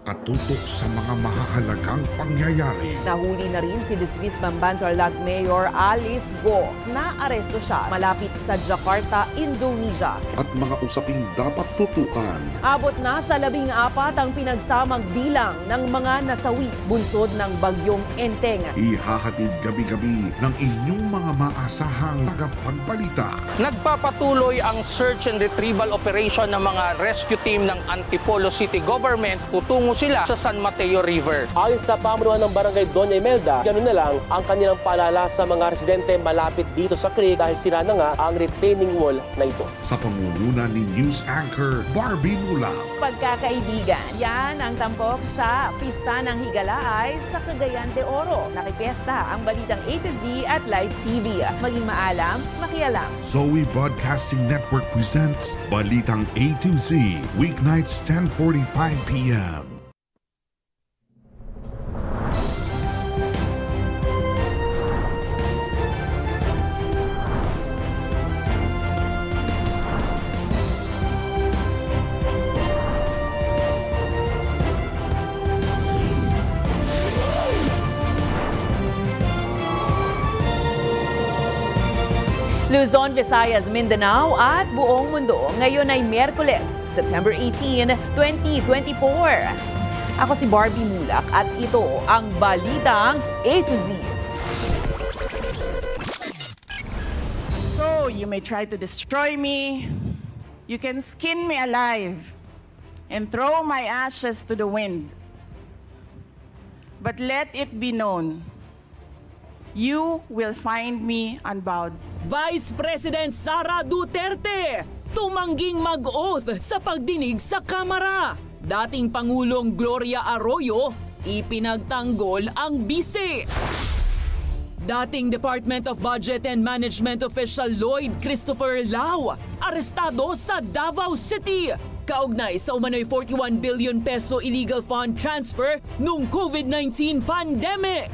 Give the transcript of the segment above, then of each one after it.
nakatutok sa mga mahahalagang pangyayari. Nahuli na rin si Disvis Bamban-Tarlac Mayor Alice Go na aresto siya malapit sa Jakarta, Indonesia. At mga usaping dapat tutukan. Abot na sa 14 ang pinagsamang bilang ng mga nasawi bunsod ng bagyong Enteng. Ihahatid gabi-gabi ng inyong mga maasahang tagapagbalita. Nagpapatuloy ang search and retrieval operation ng mga rescue team ng Antipolo City Government. Tutungo sila sa San Mateo River. Ayon sa pamunuan ng Barangay Doña Imelda, ganoon na lang ang kanilang paalala sa mga residente malapit dito sa creek dahil sira na nga ang retaining wall na ito. Sa pangunguna ni News Anchor Barbie Mula. Pagkakaibigan, yan ang tampok sa Pista ng Higalaay sa Cagayan de Oro. Nakipiesta ang balitang A to Z at Live TV. Maging maalam, makialam. Zoe Broadcasting Network presents Balitang A to Z, weeknights 10:45 p.m. Luzon, Visayas, Mindanao at buong mundo. Ngayon ay Miyerkules, September 18, 2024. Ako si Barbie Mulak at ito ang Balitang A to Z. So, you may try to destroy me. You can skin me alive and throw my ashes to the wind. But let it be known, you will find me unbowed. Vice President Sara Duterte tumangging mag-oath sa pagdinig sa Kamara. Dating Pangulong Gloria Arroyo ipinagtanggol ang bise. Dating Department of Budget and Management Official Lloyd Christopher Lau arestado sa Davao City kaugnay sa umano'y 41 billion peso illegal fund transfer noong COVID-19 pandemic.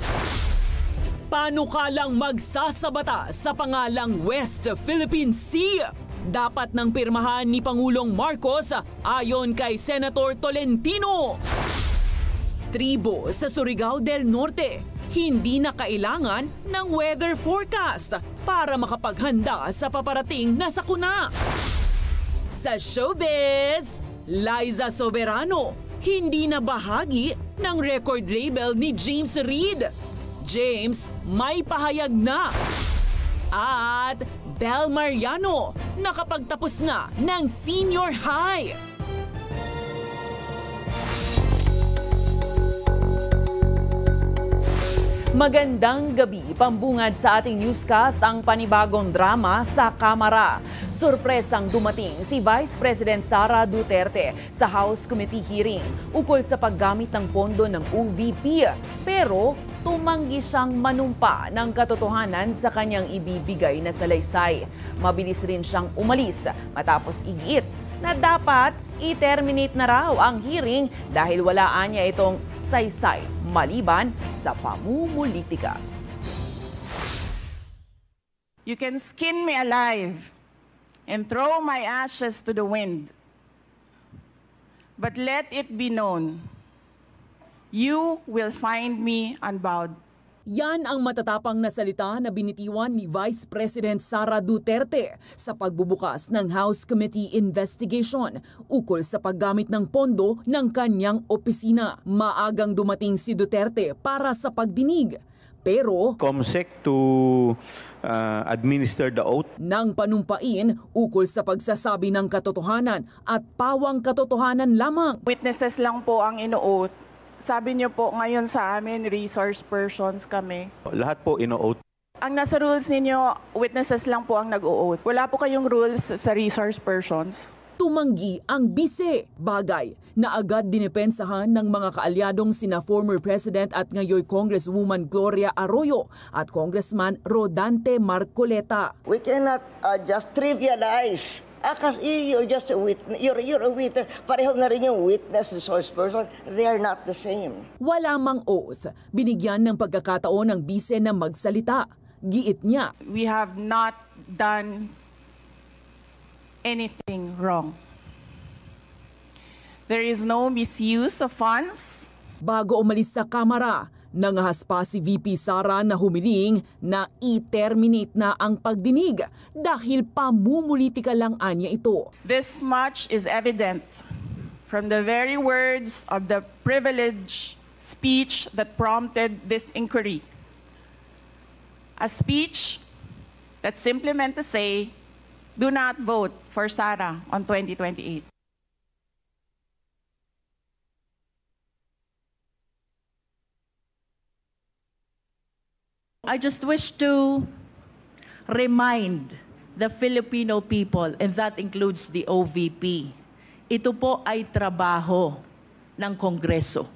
Panukalang magsasabata sa pangalang West Philippine Sea. Dapat nang pirmahan ni Pangulong Marcos ayon kay Senator Tolentino. Tribo sa Surigao del Norte, hindi na kailangan ng weather forecast para makapaghanda sa paparating na sakuna. Sa showbiz, Liza Soberano, hindi na bahagi ng record label ni James Reid. James, may pahayag na. At Bel Mariano, nakapagtapos na ng senior high. Magandang gabi, pambungad sa ating newscast ang panibagong drama sa Kamara. Sorpresang dumating si Vice President Sara Duterte sa House Committee hearing ukol sa paggamit ng pondo ng OVP. Pero tumanggi siyang manumpa ng katotohanan sa kanyang ibibigay na salaysay. Mabilis rin siyang umalis matapos igiit na dapat i-terminate na raw ang hearing dahil walaan niya itong saysay maliban sa pamumulitika. You can skin me alive and throw my ashes to the wind. But let it be known, you will find me unbowed. Yan ang matatapang na salita na binitiwan ni Vice President Sara Duterte sa pagbubukas ng House Committee investigation ukol sa paggamit ng pondo ng kanyang opisina. Maagang dumating si Duterte para sa pagdinig. Pero COMSEC to administer the oath. Nang panumpain ukol sa pagsasabi ng katotohanan at pawang katotohanan lamang. Witnesses lang po ang ino-oath. Sabi niyo po ngayon sa amin, resource persons kami. Lahat po ino-oath. Ang nasa rules ninyo, witnesses lang po ang nag-o-oath. Wala po kayong rules sa resource persons. Tumanggi ang bise, bagay na agad dinepensahan ng mga kaalyadong sina former President at ngayon Congresswoman Gloria Arroyo at Congressman Rodante Marcoleta. We cannot just trivialize. Kasi you're just a witness. You're a witness. Pareho na rin yung witness, resource person. They are not the same. Wala mang oath. Binigyan ng pagkakataon ng bise na magsalita. Giit niya. We have not done anything wrong. there is no misuse of funds. Bago umalis sa Kamara, nangahas pa si VP Sara na humiling na i-terminate na ang pagdinig dahil pamumulitika lang anya ito. This much is evident from the very words of the privileged speech that prompted this inquiry. A speech that simply meant to say, do not vote for Sara on 2028. I just wish to remind the Filipino people, and that includes the OVP, ito po ay trabaho ng Kongreso.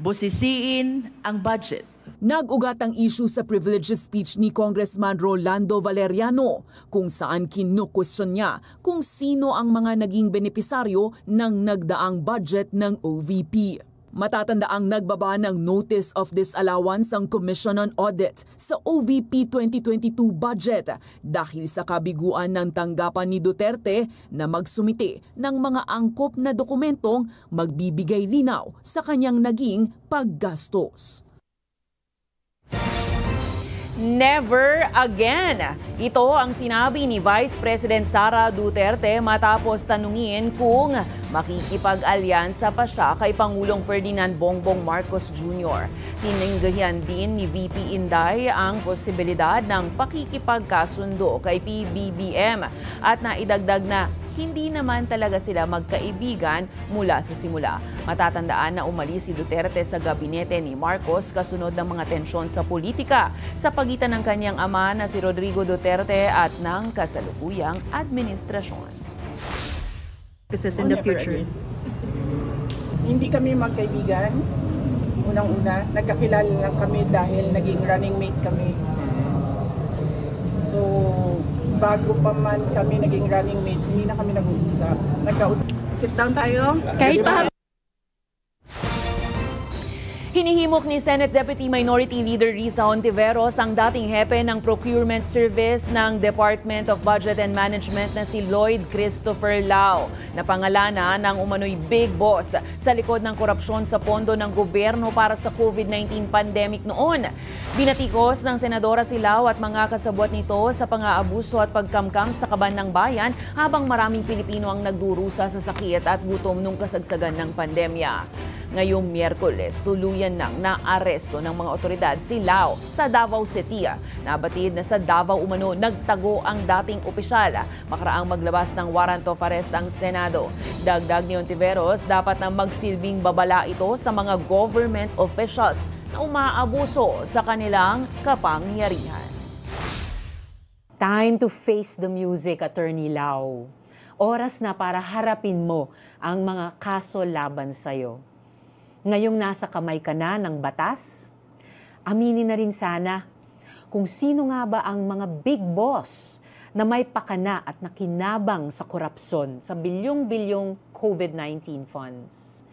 Busisiin ang budget. Nag-ugat ang issue sa privilege speech ni Congressman Rolando Valeriano kung saan kinukwestiyon niya kung sino ang mga naging benepisaryo ng nagdaang budget ng OVP. Matatandaang nagbaba ng Notice of Disallowance ang Commission on Audit sa OVP 2022 budget dahil sa kabiguan ng tanggapan ni Duterte na magsumite ng mga angkop na dokumentong magbibigay linaw sa kanyang naging paggastos. Never again! Ito ang sinabi ni Vice President Sara Duterte matapos tanungin kung makikipag-alyansa pa siya kay Pangulong Ferdinand Bongbong Marcos Jr. Tinanggihan din ni VP Inday ang posibilidad ng pakikipagkasundo kay PBBM at naidagdag na hindi naman talaga sila magkaibigan mula sa simula. Matatandaan na umalis si Duterte sa gabinete ni Marcos kasunod ng mga tensyon sa politika sa pagitan ng kanyang ama na si Rodrigo Duterte at ng kasalukuyang administrasyon. In the future. Hindi kami magkaibigan. Unang-una, nagkakilala lang kami dahil naging running mate kami. So, bago pa man kami naging running mates, hindi na kami nag-uusap. Nagkausap. Sit down tayo. Kahit pa. Hinihimok ni Senate Deputy Minority Leader Risa Hontiveros ang dating hepe ng Procurement Service ng Department of Budget and Management na si Lloyd Christopher Lao na pangalanan ng umano'y big boss sa likod ng korupsyon sa pondo ng gobyerno para sa COVID-19 pandemic noon. Binatikos ng Senadora si Lao at mga kasabwat nito sa pang-aabuso at pagkamkam sa kaban ng bayan habang maraming Pilipino ang nagdurusa sa sakit at gutom nung kasagsagan ng pandemya. Ngayong Miyerkules, tuluyan nang naaresto ng mga otoridad si Lao sa Davao City. Nabatid na sa Davao umano nagtago ang dating opisyal. Makaraang maglabas ng warrant of arrest ang Senado. Dagdag ni Hontiveros, dapat na magsilbing babala ito sa mga government officials na umaabuso sa kanilang kapangyarihan. Time to face the music, Attorney Lao. Oras na para harapin mo ang mga kaso laban sa'yo. Ngayong nasa kamay ka na ng batas, aminin na rin sana kung sino nga ba ang mga big boss na may pakana at nakinabang sa korupsyon sa bilyong-bilyong COVID-19 funds.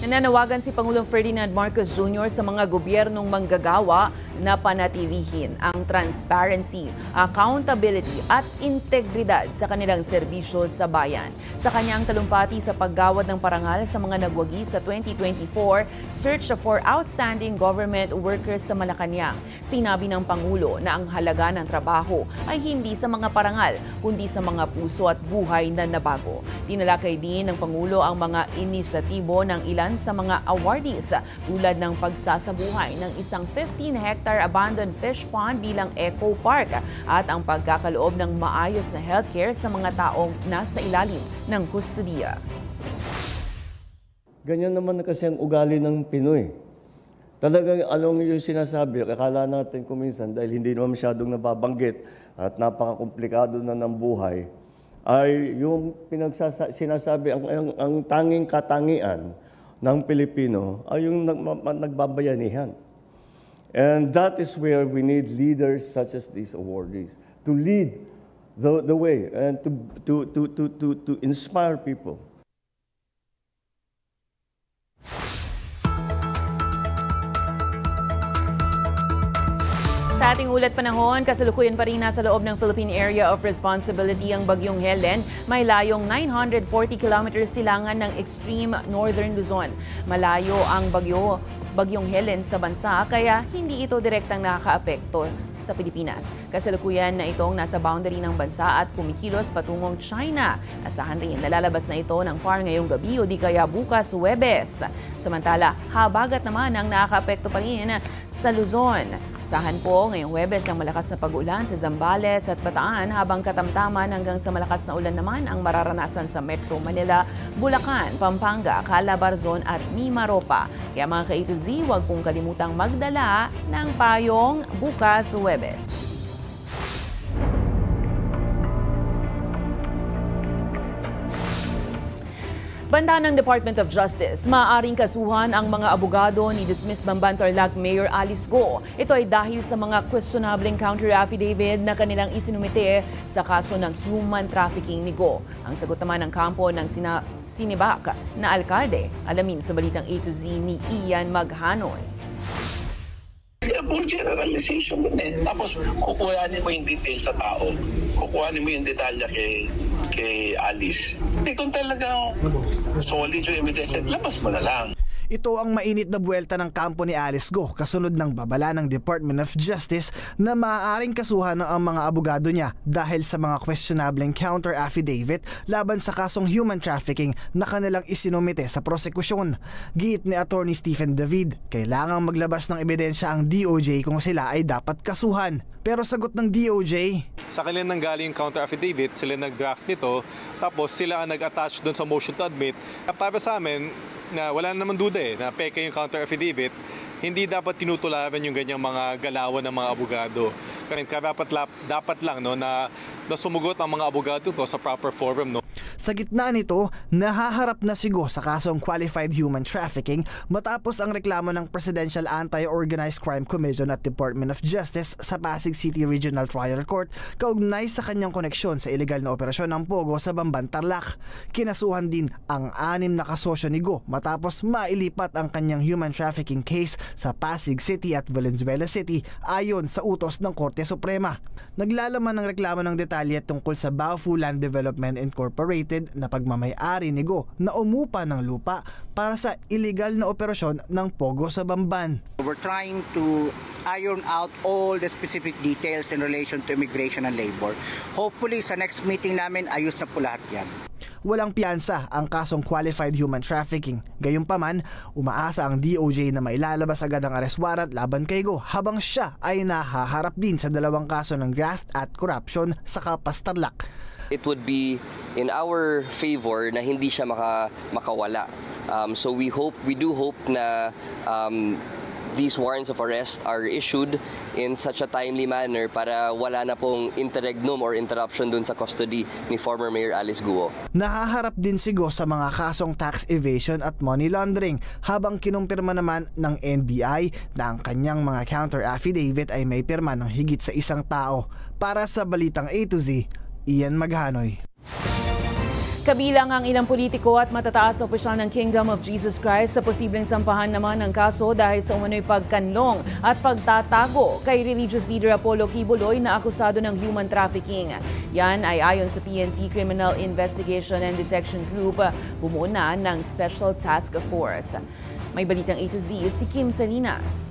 Nananawagan si Pangulong Ferdinand Marcos Jr. sa mga gobyernong manggagawa na panatilihin ang transparency, accountability at integridad sa kanilang serbisyo sa bayan. Sa kanyang talumpati sa paggawad ng parangal sa mga nagwagi sa 2024 Search for Outstanding Government Workers sa Malacanang, sinabi ng Pangulo na ang halaga ng trabaho ay hindi sa mga parangal, kundi sa mga puso at buhay na nabago. Tinalakay din ng Pangulo ang mga inisyatibo ng ilan sa mga awardees tulad ng pagsasabuhay ng isang 15-hectare abandoned fish pond bilang eco park at ang pagkakaloob ng maayos na healthcare sa mga taong nasa ilalim ng kustudiya. Ganyan naman kasi ang ugali ng Pinoy. Talagang alam yung sinasabi, akala natin kuminsan dahil hindi naman masyadong nababanggit at napakakomplikado na ng buhay, ay yung sinasabi ang tanging katangian ng Pilipino ay yung nagbabayanihan. And that is where we need leaders such as these awardees to lead the way and to inspire people. Sa Sa ating ulat panahon, kasalukuyan pa rin nasa loob ng Philippine Area of Responsibility ang Bagyong Helen. May layong 940 kilometers silangan ng extreme northern Luzon. Malayo ang Bagyong Helen sa bansa kaya hindi ito direktang nakakaapekto sa Pilipinas. Kasalukuyan na itong nasa boundary ng bansa at kumikilos patungong China. Asahan rin nalalabas na ito ng PAR ngayong gabi o di kaya bukas Huwebes. Samantala, habagat naman ang nakakaapekto pa rin sa Luzon. Asahan po ngayong Huwebes ang malakas na pag-ulan sa Zambales at Bataan habang katamtaman hanggang sa malakas na ulan naman ang mararanasan sa Metro Manila, Bulacan, Pampanga, Calabarzon at Mimaropa. Kaya mga ka-A to Z, huwag pong kalimutang magdala ng payong bukas Huwebes. Banda ng Department of Justice, maaaring kasuhan ang mga abogado ni dismissed Bamban-Tarlac Mayor Alice Go. Ito ay dahil sa mga questionableng counter-affidavit na kanilang isinumite sa kaso ng human trafficking ni Go. Ang sagot naman ng kampo ng sinibak na alkalde. Alamin sa balitang A to Z ni Ian Maghanoy. Full generalization mo tapos kukuhanin mo yung details sa tao. Kukuhanin mo yung detalya kay Alice. Kung talagang solid yung evidence, labas mo na lang. Ito ang mainit na buwelta ng kampo ni Alice Go kasunod ng babala ng Department of Justice na maaaring kasuhan ang mga abogado niya dahil sa mga questionableng counter-affidavit laban sa kasong human trafficking na kanilang isinumite sa prosekusyon. Giit ni Attorney Stephen David, kailangang maglabas ng ebidensya ang DOJ kung sila ay dapat kasuhan. Pero sagot ng DOJ, sa kanila nanggaling yung counter-affidavit, sila nag-draft nito, tapos sila ang nag-attach doon sa motion to admit. Para sa amin, na wala naman duda na peke yung counter-affidavit, hindi dapat tinutularan yung ganyang mga galawan ng mga abogado. Kaya dapat lang na sumugot ang mga abogado to sa proper forum. Sa gitna nito, nahaharap na si Go sa kasong qualified human trafficking matapos ang reklamo ng Presidential Anti-Organized Crime Commission at Department of Justice sa Pasig City Regional Trial Court kaugnay sa kanyang koneksyon sa illegal na operasyon ng Pogo sa Bamban-Tarlac. Kinasuhan din ang 6 na kasosyo ni Go matapos mailipat ang kanyang human trafficking case sa Pasig City at Valenzuela City ayon sa utos ng Korte Suprema. Naglalaman ng reklamo ng detalye tungkol sa Baofu Land Development Incorporated na pagmamay-ari ni Go na umupa ng lupa para sa illegal na operasyon ng Pogo sa Bamban. We're trying to iron out all the specific details in relation to immigration and labor. Hopefully sa next meeting namin ayos na po lahat yan. Walang piyansa ang kasong qualified human trafficking. Gayunpaman, umaasa ang DOJ na mailalabas agad ang arrest warrant laban kay Go habang siya ay nahaharap din sa 2 kaso ng graft at corruption sa Kapas-Tarlac. It would be in our favor na hindi siya makawala. So we do hope na these warrants of arrest are issued in such a timely manner para wala na pong interregnum or interruption dun sa custody ni former Mayor Alice Guo. Nahaharap din si Go sa mga kasong tax evasion at money laundering habang kinumpirma naman ng NBI na ang kanyang mga counter affidavit ay may pirma ng higit sa 1 tao. Para sa Balitang A to Z, Ian Maghanoy. Kabilang ang ilang politiko at matataas na opisyal ng Kingdom of Jesus Christ sa posibleng sampahan naman ng kaso dahil sa umano'y pagkanlong at pagtatago kay religious leader Apollo Kibuloy na akusado ng human trafficking. Yan ay ayon sa PNP Criminal Investigation and Detection Group, bumuo na ng Special Task Force. May balitang A to Z si Kim Salinas.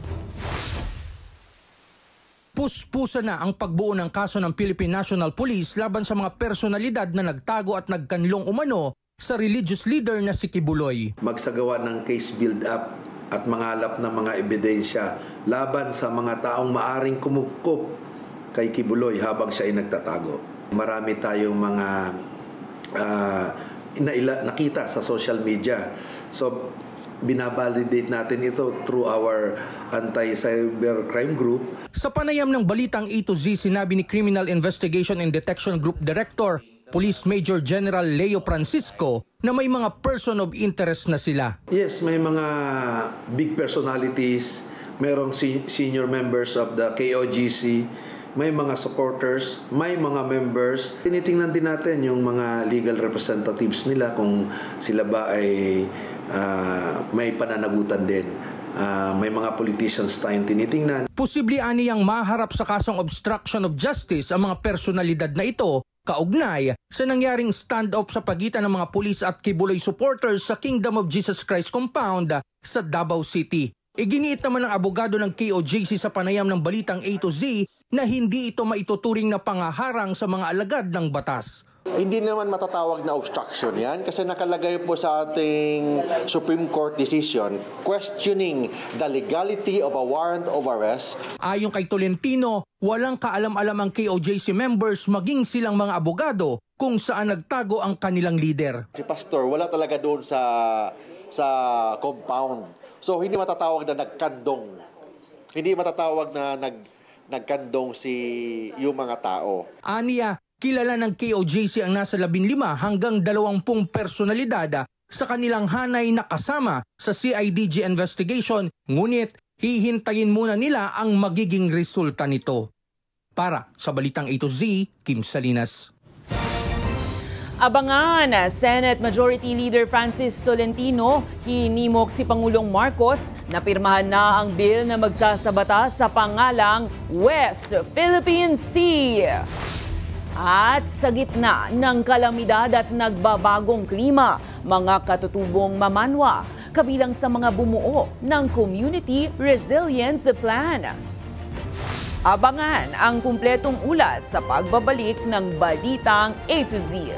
Puspusa na ang pagbuo ng kaso ng Philippine National Police laban sa mga personalidad na nagtago at nagkanlong umano sa religious leader na si Kibuloy. Magsagawa ng case build-up at manghalap ng mga ebidensya laban sa mga taong maaring kumupkup kay Kibuloy habang siya ay nagtatago. Marami tayong mga nakita sa social media. So, binabalidate natin ito through our anti-cybercrime group. Sa panayam ng Balitang A to Z, sinabi ni Criminal Investigation and Detection Group Director, Police Major General Leo Francisco, na may mga person of interest na sila. Yes, may mga big personalities, merong senior members of the KOGC, may mga supporters, may mga members. Tinitingnan din natin yung mga legal representatives nila kung sila ba ay may pananagutan din. may mga politicians tayong tinitingnan. Posible aniyang maharap sa kasong obstruction of justice ang mga personalidad na ito kaugnay sa nangyaring standoff sa pagitan ng mga pulis at Kibuloy supporters sa Kingdom of Jesus Christ compound sa Davao City. Iginiit naman ng abogado ng KOJC sa panayam ng Balitang A to Z na hindi ito maituturing na pangaharang sa mga alagad ng batas. Hindi naman matatawag na obstruction yan kasi nakalagay po sa ating Supreme Court decision questioning the legality of a warrant of arrest. Ayon kay Tolentino, walang kaalam-alam ang KOJC members maging silang mga abogado kung saan nagtago ang kanilang leader. Si Pastor wala talaga doon sa compound. So hindi matatawag na nagkandong. Hindi matatawag na nagkandong yung mga tao. Aniya, kilala ng KOJC ang nasa 15 hanggang 20 personalidad sa kanilang hanay na kasama sa CIDG investigation, ngunit hihintayin muna nila ang magiging resulta nito. Para sa Balitang A to Z, Kim Salinas. Abangan, Senate Majority Leader Francis Tolentino, hinimok si Pangulong Marcos na pirmahan na ang bill na magsasabata sa pangalang West Philippine Sea. At sa gitna ng kalamidad at nagbabagong klima, mga katutubong mamanwa, kabilang sa mga bumuo ng Community Resilience Plan. Abangan ang kumpletong ulat sa pagbabalik ng Balitang A to Z.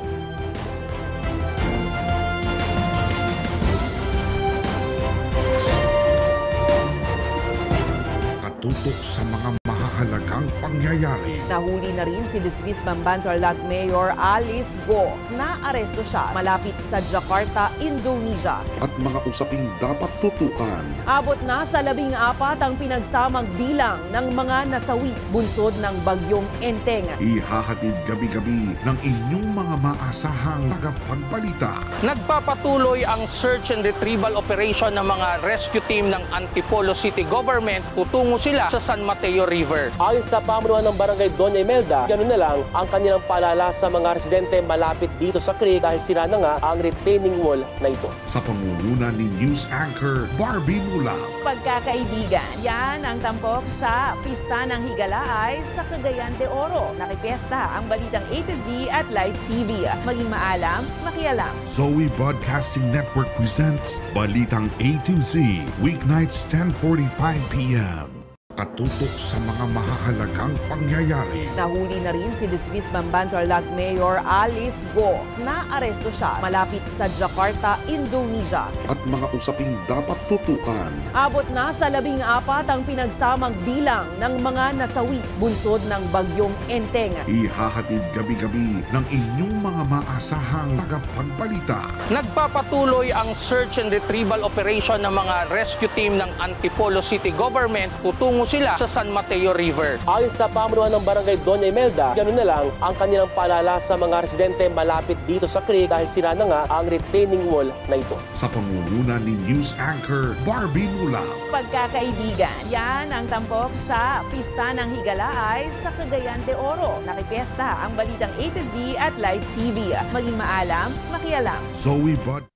Tutok sa mga mahahalagang pangyayari. Nahuli na rin si dismissed Bamban-Tarlac Mayor Alice Go. Naaresto siya malapit sa Jakarta, Indonesia. At mga usaping dapat tutukan. Abot na sa 14 ang pinagsamang bilang ng mga nasawi bunsod ng bagyong Enteng. Ihahatid gabi-gabi ng inyong mga maasahang tagapagbalita. Nagpapatuloy ang search and retrieval operation ng mga rescue team ng Antipolo City Government. Tutungo sila sa San Mateo River. Ayon sa pamunuan ng Barangay Doña Imelda, ganoon na lang ang kanilang paalala sa mga residente malapit dito sa creek dahil sira na nga ang retaining wall na ito. Sa pangunguna ni News Anchor Barbie Mulang. Pagkakaibigan, yan ang tampok sa Pista ng Higalaay sa Cagayan de Oro. Nakipiesta ang Balitang A to Z at Live TV. Maging maalam, makialam. Zoe Broadcasting Network presents Balitang A to Z, weeknights 10:45 p.m. Katutok sa mga mahahalagang pangyayari. Nahuli na rin si dismissed Bamban-Tarlac Mayor Alice Go. Naaresto siya malapit sa Jakarta, Indonesia. At mga usaping dapat tutukan. Abot na sa 14 ang pinagsamang bilang ng mga nasawi bunsod ng bagyong Enteng. Ihahatid gabi-gabi ng inyong mga maasahang tagapagbalita. Nagpapatuloy ang search and retrieval operation ng mga rescue team ng Antipolo City Government. Tutungo sila sa San Mateo River. Ayon sa pamunuan ng Barangay Doña Imelda, ganoon na lang ang kanilang paalala sa mga residente malapit dito sa creek dahil sira na nga ang retaining wall na ito. Sa pangunguna ni News Anchor Barbie Mulang. Pagkakaibigan, yan ang tampok sa Pista ng Higalaay sa Cagayan de Oro. Nakipiesta ang Balitang A to Z at Live TV. Maging maalam, makialam. Zoe Broad.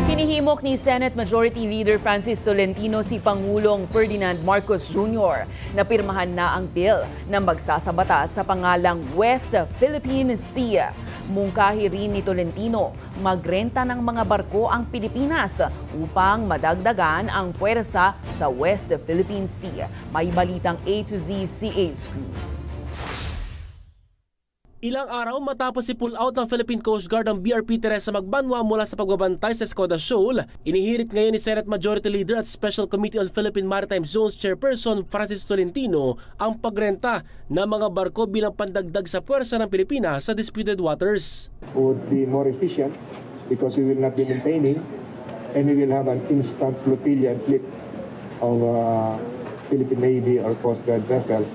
Hinihimok ni Senate Majority Leader Francis Tolentino si Pangulong Ferdinand Marcos Jr. na pirmahan na ang bill na magsasabata sa pangalang West Philippine Sea. Mungkahi rin ni Tolentino, magrenta ng mga barko ang Pilipinas upang madagdagan ang puwersa sa West Philippine Sea. May Balitang A to Z CH Cruz. Ilang araw matapos i-pull out ng Philippine Coast Guard ang BRP Teresa Magbanwa mula sa pagbabantay sa Escoda Shoal, inihirit ngayon ni Senate Majority Leader at Special Committee on Philippine Maritime Zones Chairperson Francis Tolentino ang pagrenta ng mga barko bilang pandagdag sa puwersa ng Pilipinas sa disputed waters. Would be more efficient because we will not be maintaining and we will have an instant flotilla and fleet of Philippine Navy or Coast Guard vessels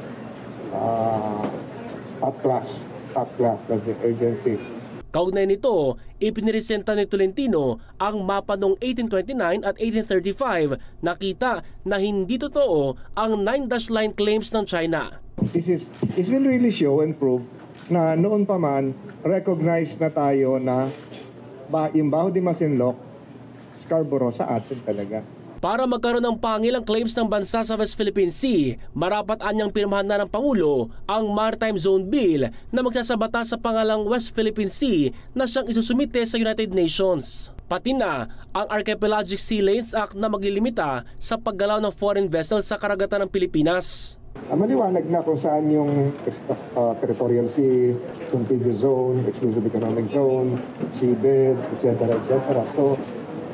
top class plus the urgency. Kaugnay nito, ipiniresenta ni Tolentino ang mapa noong 1829 at 1835. Nakita na hindi totoo ang 9-dash line claims ng China. This will really show and prove na noon pa man, recognize na tayo na yung Bajo de Masinloc, Scarborough sa atin talaga. Para magkaroon ng pangilang claims ng bansa sa West Philippine Sea, marapat anyang pirmahan na ng Pangulo ang Maritime Zone Bill na magsasabata sa pangalang West Philippine Sea na siyang isusumite sa United Nations. Pati na ang Archipelagic Sea Lanes Act na maglilimita sa paggalaw ng foreign vessels sa karagatan ng Pilipinas. Maliwanag na kung saan yung territorial sea, contiguous zone, exclusive economic zone, seabed, etc. So,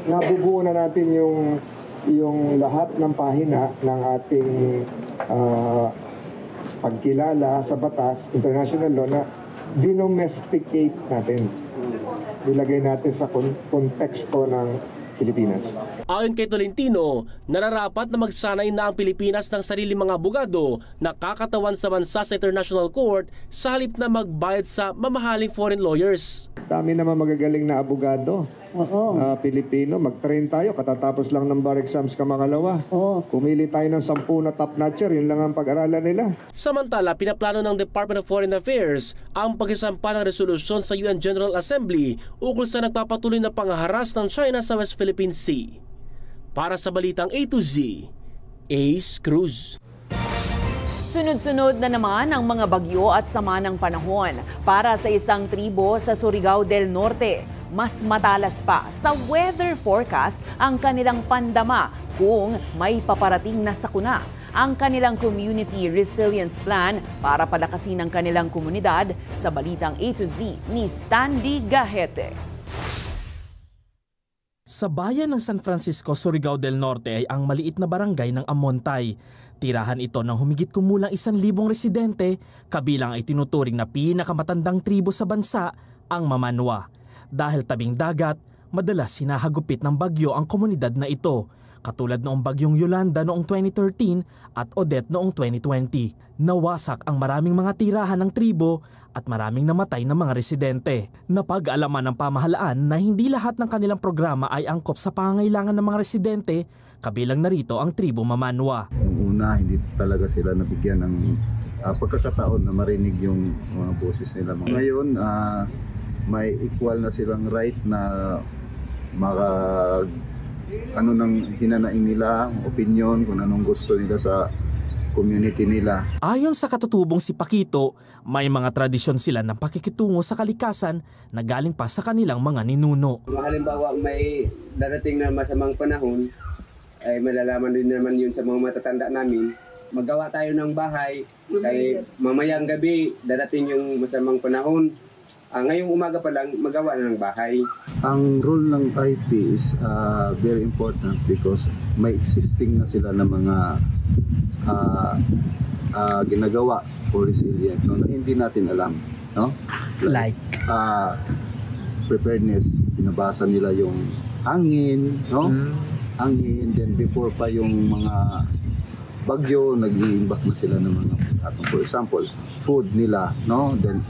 nabubuo na natin yung lahat ng pahina ng ating pagkilala sa batas, international law, na dinomesticate natin. Ilagay natin sa konteksto ng Pilipinas. Ayon kay Tolentino, nararapat na magsanay na ang Pilipinas ng sarili mga abogado na kakatawan sa bansa sa International Court sa halip na magbayad sa mamahaling foreign lawyers. Dami naman magagaling na abogado. Pilipino, mag-train tayo, katatapos lang ng bar exams kamangalawa. Pumili tayo ng 10 na top-notcher, yun lang ang pag-aralan nila. Samantala, pinaplano ng Department of Foreign Affairs ang pagsasampa ng resolusyon sa UN General Assembly ukol sa nagpapatuloy na pangharas ng China sa West Philippine Sea. Para sa Balitang A to Z, Ace Cruz. Sunod-sunod na naman ang mga bagyo at sama ng panahon para sa isang tribo sa Surigao del Norte. Mas matalas pa sa weather forecast ang kanilang pandama kung may paparating na sakuna. Ang kanilang Community Resilience Plan para palakasin ang kanilang komunidad sa Balitang A to Z ni Stanley Gahete. Sa bayan ng San Francisco, Surigao del Norte ay ang maliit na barangay ng Amontay. Tirahan ito ng humigit kumulang 1,000 residente, kabilang ay tinuturing na pinakamatandang tribo sa bansa, ang Mamanwa. Dahil tabing dagat, madalas hinahagupit ng bagyo ang komunidad na ito, katulad noong bagyong Yolanda noong 2013 at Odette noong 2020. Nawasak ang maraming mga tirahan ng tribo at maraming namatay na mga residente. Napag-alaman ng pamahalaan na hindi lahat ng kanilang programa ay angkop sa pangangailangan ng mga residente, kabilang narito ang tribo Mamanwa. Una, hindi talaga sila nabigyan ng pagkakataon na marinig yung mga boses nila. Ngayon, may equal na silang right na nang hinanaing nila, opinion, kung anong gusto nila sa community nila. Ayon sa katutubong si Paquito, may mga tradisyon sila ng pakikitungo sa kalikasan na galing pa sa kanilang mga ninuno. Halimbawa may darating na masamang panahon, ay malalaman din naman yun sa mga matatanda namin. Magawa tayo ng bahay, kay mamayang gabi darating yung masamang panahon. Ngayong umaga pa lang, magawa na ng bahay. Ang role ng IP is very important because may existing na sila ng mga ginagawa for resilient, no, na hindi natin alam, no? Like preparedness, binabasa nila yung hangin, no? Hangin, then before pa yung mga bagyo, nag-iimbak na sila ng mga, for example, food nila, no? Then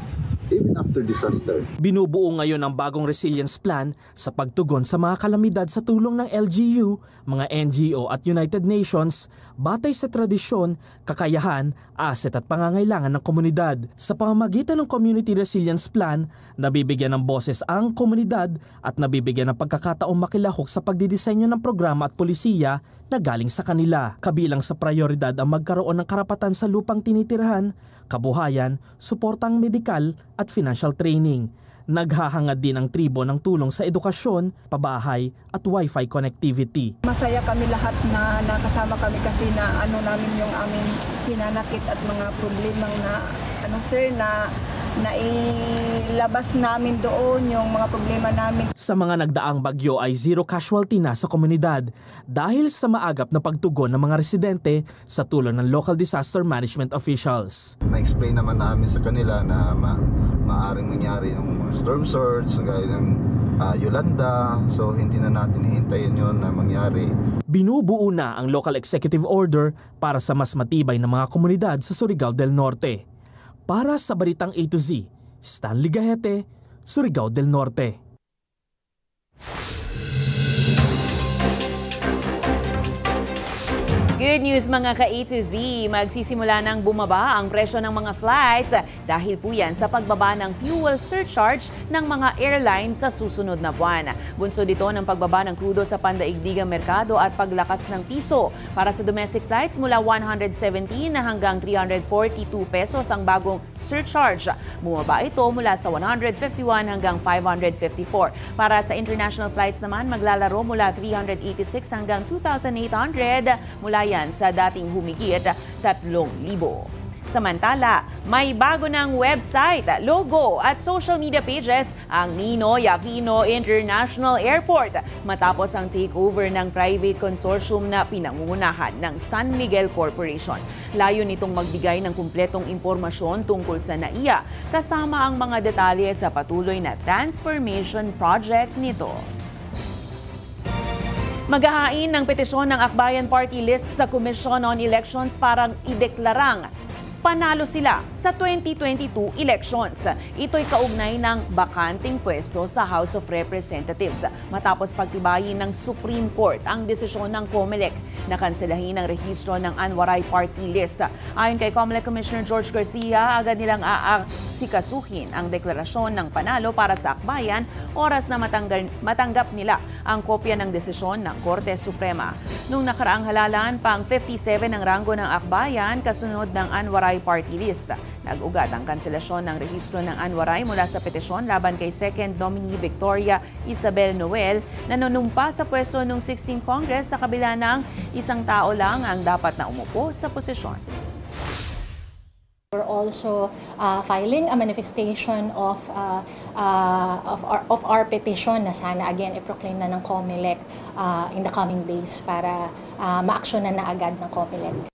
even after disaster. Binubuo ngayon ang bagong resilience plan sa pagtugon sa mga kalamidad sa tulong ng LGU, mga NGO at United Nations, batay sa tradisyon, kakayahan, asset at pangangailangan ng komunidad. Sa pamamagitan ng Community Resilience Plan, nabibigyan ng boses ang komunidad at nabibigyan ng pagkakataong makilahok sa pagdidisenyo ng programa at polisiya na galing sa kanila. Kabilang sa prioridad ang magkaroon ng karapatan sa lupang tinitirahan, kabuhayan, suportang medikal at financial training. Naghahangad din ang tribo ng tulong sa edukasyon, pabahay at wifi connectivity. Masaya kami lahat na nakasama kami kasi na namin yung aming hinanakit at mga problemang na nailabas namin doon yung mga problema namin. Sa mga nagdaang bagyo ay zero casualty na sa komunidad dahil sa maagap na pagtugon ng mga residente sa tulong ng local disaster management officials. Na-explain naman namin sa kanila na maaring mangyari yung storm surge, gaya ng Yolanda, so hindi na natin hihintayin yon na mangyari. Binubuo na ang local executive order para sa mas matibay na mga komunidad sa Surigao del Norte. Para sa Balitang A to Z, Stanley Gahete, Surigao del Norte. Good news mga ka-A to Z, magsisimula ng bumaba ang presyo ng mga flights dahil po yan sa pagbaba ng fuel surcharge ng mga airlines sa susunod na buwan. Bunso dito ng pagbaba ng krudo sa pandaigdigang merkado at paglakas ng piso. Para sa domestic flights mula 117 hanggang 342 pesos ang bagong surcharge. Bumaba ito mula sa 151 hanggang 554. Para sa international flights naman maglalaro mula 386 hanggang 2,800 mula yan sa dating humigit 3,000. Samantala, may bago ng website, logo at social media pages ang Ninoy Aquino International Airport matapos ang takeover ng private consortium na pinangungunahan ng San Miguel Corporation. Layo nitong magbigay ng kumpletong impormasyon tungkol sa NAIA kasama ang mga detalye sa patuloy na transformation project nito. Maghahain ng petisyon ng Akbayan Party List sa Commission on Elections para ideklarang panalo sila sa 2022 elections. Ito'y kaugnay ng bakanting pwesto sa House of Representatives matapos pagtibayin ng Supreme Court ang desisyon ng COMELEC na kanselahin ang rehistro ng Anwaray Party List. Ayon kay COMELEC Commissioner George Garcia, agad nilang aasikasuhin ang deklarasyon ng panalo para sa Akbayan oras na matanggap nila ang kopya ng desisyon ng Korte Suprema. Nung nakaraang halalan, pang 57 ang ranggo ng Akbayan kasunod ng Anwaray Party List. Nag-ugat ang kanselasyon ng rehistro ng Anwaray mula sa petisyon laban kay second nominee Victoria Isabel Noel na nanumpa sa pwesto noong 16th Congress sa kabila ng isang tao lang ang dapat na umupo sa posisyon. We're also filing a manifestation of our petition na sana again i-proclaim na ng COMELEC in the coming days para ma-actionan na agad ng COMELEC.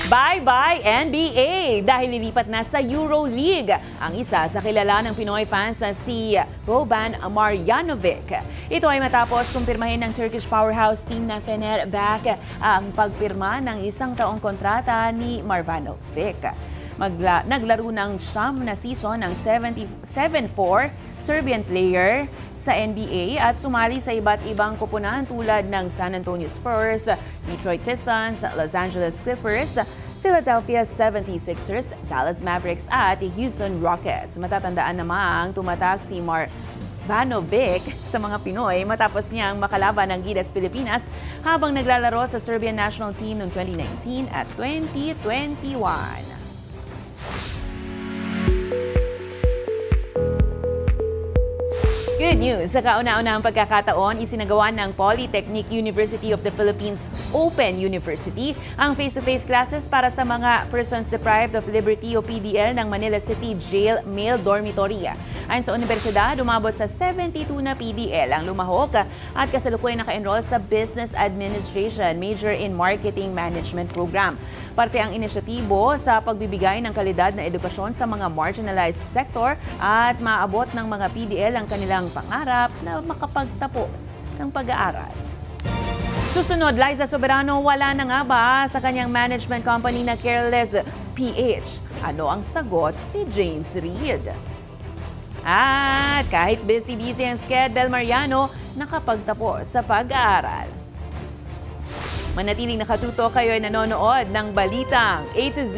Bye-bye NBA! Dahil lilipat na sa EuroLeague ang isa sa kilala ng Pinoy fans na si Boban Marjanovic. Ito ay matapos kumpirmahin ng Turkish powerhouse team na Fenerbahce ang pagpirma ng 1 taong kontrata ni Marjanovic. Naglaro ng siyam na season ng 7'4" Serbian player sa NBA at sumali sa iba't ibang koponan tulad ng San Antonio Spurs, Detroit Pistons, Los Angeles Clippers, Philadelphia 76ers, Dallas Mavericks at Houston Rockets. Matatandaan namang tumatak si Marjanovic sa mga Pinoy matapos niyang makalaban ng Gilas Pilipinas habang naglalaro sa Serbian national team noong 2019 at 2021. Good news! Sa kauna-unahang pagkakataon, isinagawa ng Polytechnic University of the Philippines Open University ang face-to-face classes para sa mga persons deprived of liberty o PDL ng Manila City Jail Male Dormitory. Ayon sa universidad, umabot sa 72 na PDL ang lumahok at kasalukuyan naka-enroll sa Business Administration Major in Marketing Management Program. Parte ang inisyatibo sa pagbibigay ng kalidad na edukasyon sa mga marginalized sector at maabot ng mga PDL ang kanilang pangarap na makapagtapos ng pag-aaral. Susunod, Liza Soberano, wala na nga ba sa kanyang management company na Careless PH? Ano ang sagot ni James Reid? At kahit busy-busy ang schedule, Mariano, nakapagtapos sa pag-aaral. Manatiling nakatuto kayo ay nanonood ng Balitang A to Z.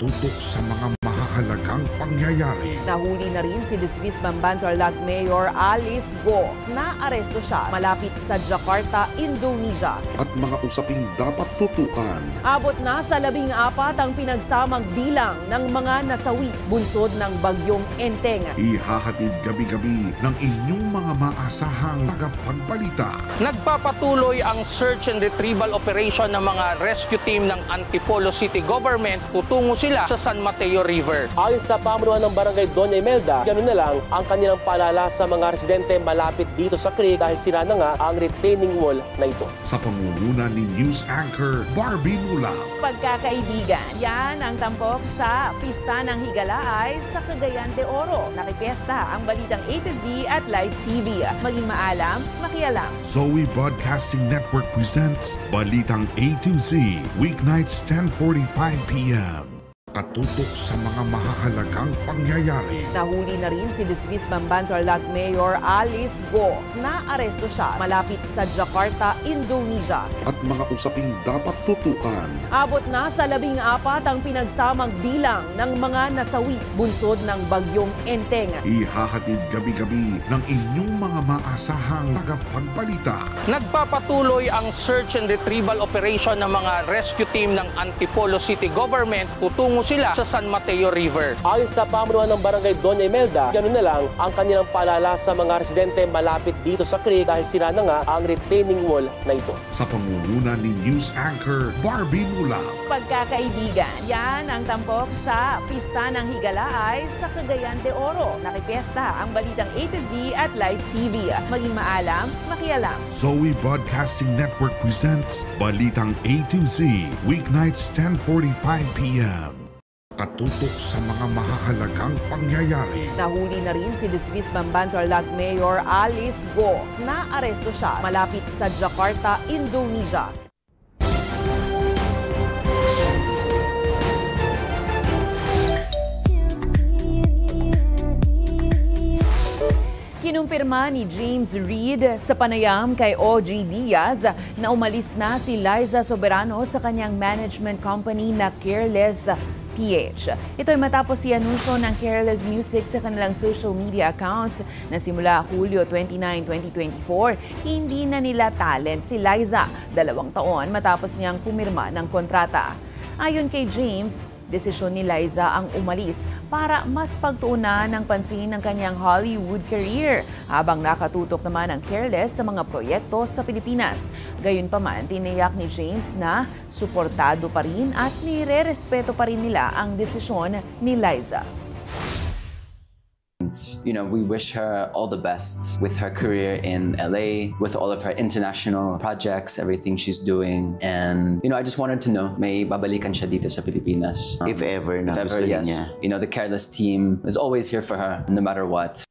Tutok sa mga mahalagang pangyayari. Nahuli na rin si dismissed Bamban-Tarlac Mayor Alice Go. Naaresto siya malapit sa Jakarta, Indonesia. At mga usaping dapat tutukan. Abot na sa 14 ang pinagsamang bilang ng mga nasawi bunsod ng bagyong Enteng. Ihahatid gabi-gabi ng inyong mga maasahang tagapagbalita. Nagpapatuloy ang search and retrieval operation ng mga rescue team ng Antipolo City Government tutungo sila sa San Mateo River. Ayon sa pamunuan ng Barangay Doña Imelda, ganoon na lang ang kanilang paalala sa mga residente malapit dito sa creek dahil sira na nga ang retaining wall na ito. Sa pangunguna ni News Anchor Barbie Mula. Pagkakaibigan, yan ang tampok sa Pista ng Higalaay sa Cagayan de Oro. Nakipiesta ang Balitang A to Z at Live TV. Maging maalam, makialam. Zoe Broadcasting Network presents Balitang A to Z, weeknights 10:45 p.m. Katutok sa mga mahahalagang pangyayari. Nahuli na rin si dismissed Bamban-Tarlac Mayor Alice Go. Naaresto siya malapit sa Jakarta, Indonesia. At mga usaping dapat tutukan. Abot na sa 14 ang pinagsamang bilang ng mga nasawi bunsod ng bagyong Enteng. Ihahatid gabi-gabi ng inyong mga maasahang tagapagbalita. Nagpapatuloy ang search and retrieval operation ng mga rescue team ng Antipolo City Government. Tutungo sila sa San Mateo River. Ayon sa pamunuan ng Barangay Doña Imelda, ganoon na lang ang kanilang paalala sa mga residente malapit dito sa creek dahil sira na nga ang retaining wall na ito. Sa pangunguna ni News Anchor Barbie Mula. Pagkakaibigan, yan ang tampok sa Pista ng Higalaay sa Cagayan de Oro. Nakipiesta ang Balitang A to Z at Live TV. Maging maalam, makialam. Zoe Broadcasting Network presents Balitang A to Z, weeknights 10:45 p.m. Katutok sa mga mahahalagang pangyayari. Nahuli na rin si dismissed Bamban-Tarlac Mayor Alice Go. Naaresto siya malapit sa Jakarta, Indonesia. Kinumpirma ni James Reid sa panayam kay OG Diaz na umalis na si Liza Soberano sa kanyang management company na Careless PH. Ito ay matapos i-anunsyo ng Careless Music sa kanilang social media accounts na simula Hulyo 29, 2024, hindi na nila talent si Liza 2 taon matapos niyang pumirma ng kontrata. Ayon kay James, desisyon ni Liza ang umalis para mas pagtuunan ng pansin ng kanyang Hollywood career habang nakatutok naman ang Careless sa mga proyekto sa Pilipinas. Gayunpaman, tiniyak ni James na suportado pa rin at nire-respeto pa rin nila ang desisyon ni Liza. You know, we wish her all the best with her career in LA, with all of her international projects, everything she's doing. And, you know, I just wanted to know, may babalikan siya dito sa Pilipinas. If ever, na gusto yes. niya. You know, the Careless team is always here for her, no matter what.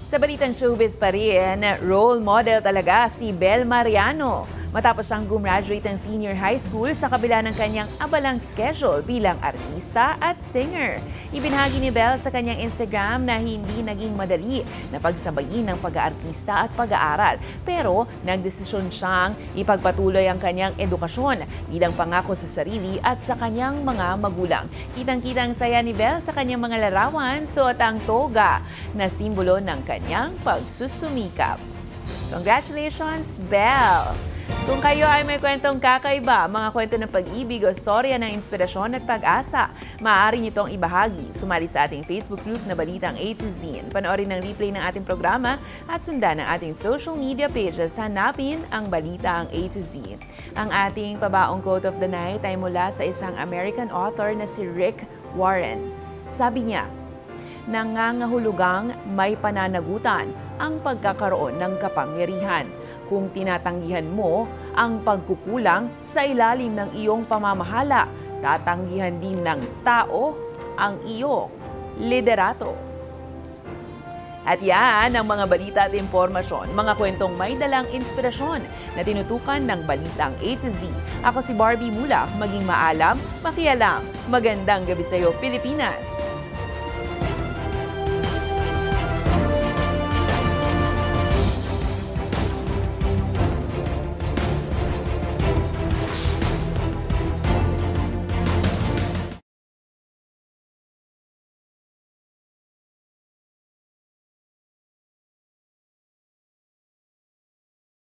Sa Balitang Showbiz pa rin, role model talaga si Bel Mariano. Matapos siyang gumraduate ng senior high school sa kabila ng kanyang abalang schedule bilang artista at singer. Ibinahagi ni Bel sa kanyang Instagram na hindi naging madali na pagsabayin ng pag-aartista at pag-aaral. Pero nagdesisyon siyang ipagpatuloy ang kanyang edukasyon bilang pangako sa sarili at sa kanyang mga magulang. Kitang-kitang saya ni Bel sa kanyang mga larawan, suot ang toga na simbolo ng kanyang pagsusumikap. Congratulations, Bel! Kung kayo ay may kwentong kakaiba, mga kwento ng pag-ibig o storya ng inspirasyon at pag-asa, maaari niyo itong ibahagi. Sumali sa ating Facebook group na Balitang A to Z. Panoorin ang replay ng ating programa at sundan ang ating social media pages. Hanapin ang Balitang A to Z. Ang ating pabaong quote of the night ay mula sa isang American author na si Rick Warren. Sabi niya, "Nangangahulugang may pananagutan ang pagkakaroon ng kapangyarihan. Kung tinatanggihan mo ang pagkukulang sa ilalim ng iyong pamamahala, tatanggihan din ng tao ang iyong liderato." At yan ang mga balita at impormasyon, mga kwentong may dalang inspirasyon na tinutukan ng Balitang A to Z. Ako si Barbie Mula, maging maalam, makialam. Magandang gabi sa iyo, Pilipinas!